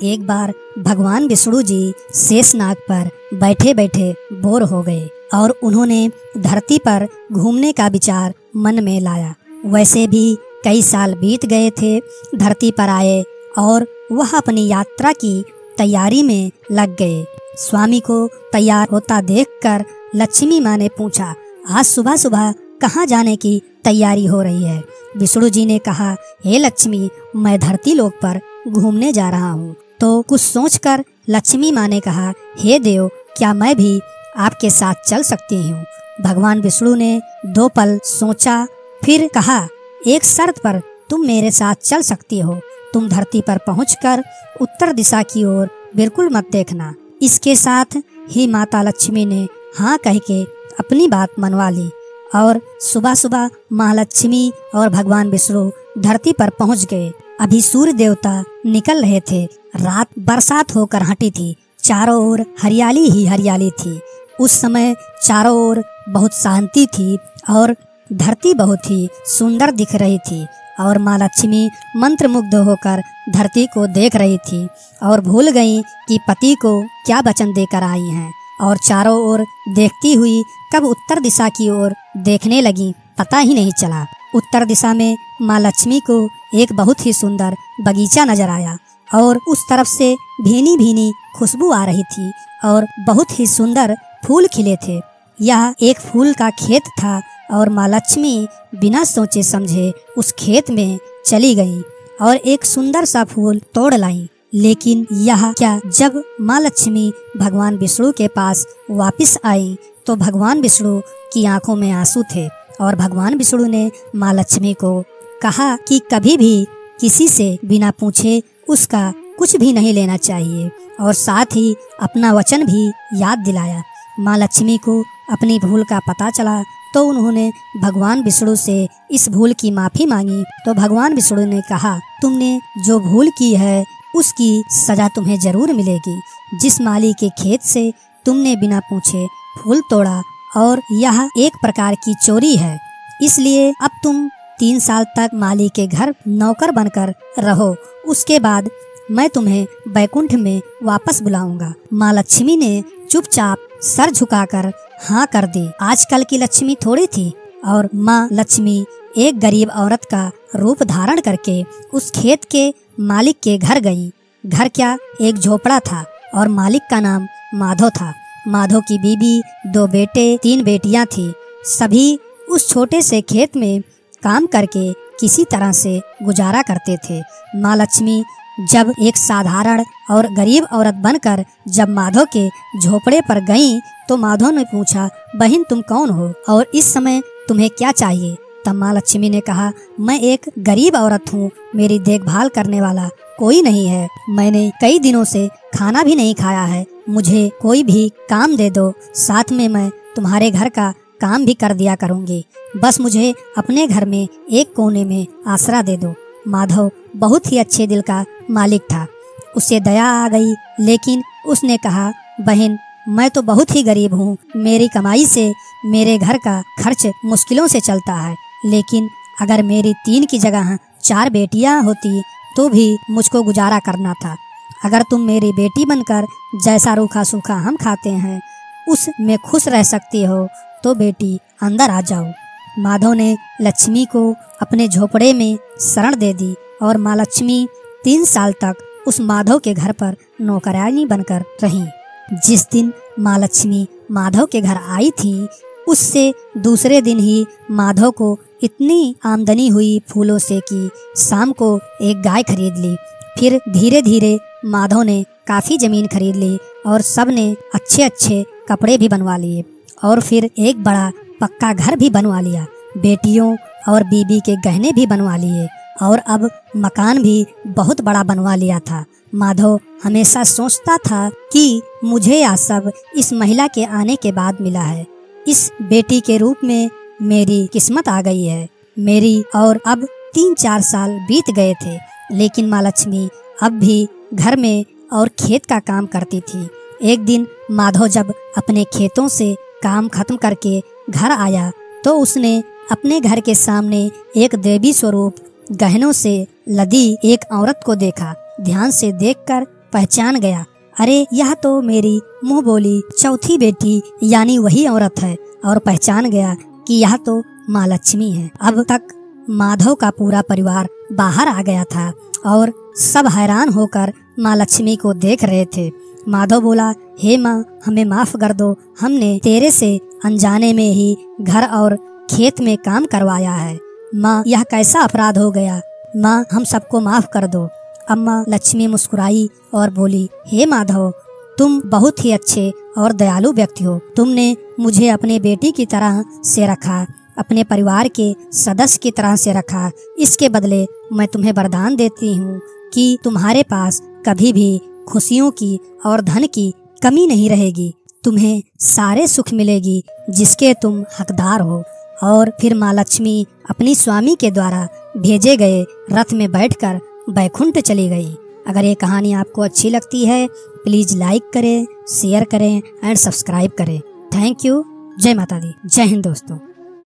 एक बार भगवान विष्णु जी शेषनाग पर बैठे बैठे बोर हो गए और उन्होंने धरती पर घूमने का विचार मन में लाया। वैसे भी कई साल बीत गए थे। धरती पर आए और वह अपनी यात्रा की तैयारी में लग गए। स्वामी को तैयार होता देखकर लक्ष्मी माँ ने पूछा, आज सुबह सुबह कहाँ जाने की तैयारी हो रही है? विष्णु जी ने कहा, हे लक्ष्मी, मैं धरती लोक पर घूमने जा रहा हूँ। तो कुछ सोचकर लक्ष्मी माँ ने कहा, हे देव, क्या मैं भी आपके साथ चल सकती हूँ? भगवान विष्णु ने 2 पल सोचा, फिर कहा, एक शर्त पर तुम मेरे साथ चल सकती हो। तुम धरती पर पहुंचकर उत्तर दिशा की ओर बिल्कुल मत देखना। इसके साथ ही माता लक्ष्मी ने हाँ कह के अपनी बात मनवा ली और सुबह सुबह महालक्ष्मी और भगवान विष्णु धरती पर पहुंच गए। अभी सूर्य देवता निकल रहे थे। रात बरसात होकर हटी थी। चारों ओर हरियाली ही हरियाली थी। उस समय चारों ओर बहुत शांति थी और धरती बहुत ही सुंदर दिख रही थी और माँ लक्ष्मी मंत्रमुग्ध होकर धरती को देख रही थी और भूल गई कि पति को क्या वचन देकर आई हैं और चारों ओर देखती हुई कब उत्तर दिशा की ओर देखने लगी पता ही नहीं चला। उत्तर दिशा में माँ लक्ष्मी को एक बहुत ही सुंदर बगीचा नजर आया और उस तरफ से भीनी भीनी खुशबू आ रही थी और बहुत ही सुंदर फूल खिले थे। यह एक फूल का खेत था और माँ लक्ष्मी बिना सोचे समझे उस खेत में चली गई और एक सुंदर सा फूल तोड़ लाई। लेकिन यह क्या, जब माँ लक्ष्मी भगवान विष्णु के पास वापस आई तो भगवान विष्णु की आंखों में आंसू थे और भगवान विष्णु ने माँ लक्ष्मी को कहा कि कभी भी किसी से बिना पूछे उसका कुछ भी नहीं लेना चाहिए और साथ ही अपना वचन भी याद दिलाया। माँ लक्ष्मी को अपनी भूल का पता चला तो उन्होंने भगवान विष्णु से इस भूल की माफी मांगी। तो भगवान विष्णु ने कहा, तुमने जो भूल की है उसकी सजा तुम्हें जरूर मिलेगी। जिस माली के खेत से तुमने बिना पूछे फूल तोड़ा और यह एक प्रकार की चोरी है, इसलिए अब तुम 3 साल तक माली के घर नौकर बनकर रहो। उसके बाद मैं तुम्हें बैकुंठ में वापस बुलाऊंगा। माँ लक्ष्मी ने चुपचाप सर झुकाकर हाँ कर दी। आजकल की लक्ष्मी थोड़ी थी और माँ लक्ष्मी एक गरीब औरत का रूप धारण करके उस खेत के मालिक के घर गई। घर क्या, एक झोपड़ा था और मालिक का नाम माधव था। माधव की बीबी, 2 बेटे, 3 बेटियां थी। सभी उस छोटे से खेत में काम करके किसी तरह से गुजारा करते थे। माँ लक्ष्मी जब एक साधारण और गरीब औरत बनकर जब माधव के झोपड़े पर गईं तो माधव ने पूछा, बहन तुम कौन हो और इस समय तुम्हें क्या चाहिए? तब माँ लक्ष्मी ने कहा, मैं एक गरीब औरत हूँ, मेरी देखभाल करने वाला कोई नहीं है। मैंने कई दिनों से खाना भी नहीं खाया है। मुझे कोई भी काम दे दो, साथ में मैं तुम्हारे घर का काम भी कर दिया करूँगी। बस मुझे अपने घर में एक कोने में आसरा दे दो। माधव बहुत ही अच्छे दिल का मालिक था। उसे दया आ गई, लेकिन उसने कहा, बहन मैं तो बहुत ही गरीब हूँ। मेरी कमाई से मेरे घर का खर्च मुश्किलों से चलता है, लेकिन अगर मेरी 3 की जगह 4 बेटियाँ होती तो भी मुझको गुजारा करना था। अगर तुम मेरी बेटी बनकर जैसा रूखा सूखा हम खाते हैं उसमें खुश रह सकती हो तो बेटी अंदर आ जाओ। माधव ने लक्ष्मी को अपने झोपड़े में शरण दे दी और माँ लक्ष्मी 3 साल तक उस माधव के घर पर नौकरानी बनकर रही। जिस दिन माँ लक्ष्मी माधव के घर आई थी उससे दूसरे दिन ही माधव को इतनी आमदनी हुई फूलों से कि शाम को एक गाय खरीद ली। फिर धीरे धीरे माधव ने काफी जमीन खरीद ली और सब ने अच्छे अच्छे कपड़े भी बनवा लिए और फिर एक बड़ा पक्का घर भी बनवा लिया। बेटियों और बीबी के गहने भी बनवा लिए और अब मकान भी बहुत बड़ा बनवा लिया था। माधव हमेशा सोचता था कि मुझे यह सब इस महिला के आने के बाद मिला है। इस बेटी के रूप में मेरी किस्मत आ गई है मेरी। और अब 3-4 साल बीत गए थे, लेकिन माँ लक्ष्मी अब भी घर में और खेत का काम करती थी। एक दिन माधव जब अपने खेतों से काम खत्म करके घर आया तो उसने अपने घर के सामने एक देवी स्वरूप गहनों से लदी एक औरत को देखा। ध्यान से देखकर पहचान गया, अरे यह तो मेरी मुंह बोली चौथी बेटी यानी वही औरत है, और पहचान गया कि यह तो माँ लक्ष्मी है। अब तक माधव का पूरा परिवार बाहर आ गया था और सब हैरान होकर माँ लक्ष्मी को देख रहे थे। माधव बोला, हे माँ, हमें माफ कर दो, हमने तेरे से अनजाने में ही घर और खेत में काम करवाया है। माँ, यह कैसा अपराध हो गया, माँ हम सबको माफ कर दो। अम्मा लक्ष्मी मुस्कुराई और बोली, हे माधव, तुम बहुत ही अच्छे और दयालु व्यक्ति हो। तुमने मुझे अपने बेटी की तरह से रखा, अपने परिवार के सदस्य की तरह से रखा। इसके बदले मैं तुम्हें वरदान देती हूँ कि तुम्हारे पास कभी भी खुशियों की और धन की कमी नहीं रहेगी। तुम्हें सारे सुख मिलेगी जिसके तुम हकदार हो। और फिर माँ लक्ष्मी अपनी स्वामी के द्वारा भेजे गए रथ में बैठकर बैकुंठ चली गई। अगर ये कहानी आपको अच्छी लगती है प्लीज लाइक करें, शेयर करें एंड सब्सक्राइब करें। Thank you. जय माता दी। जय हिंद दोस्तों।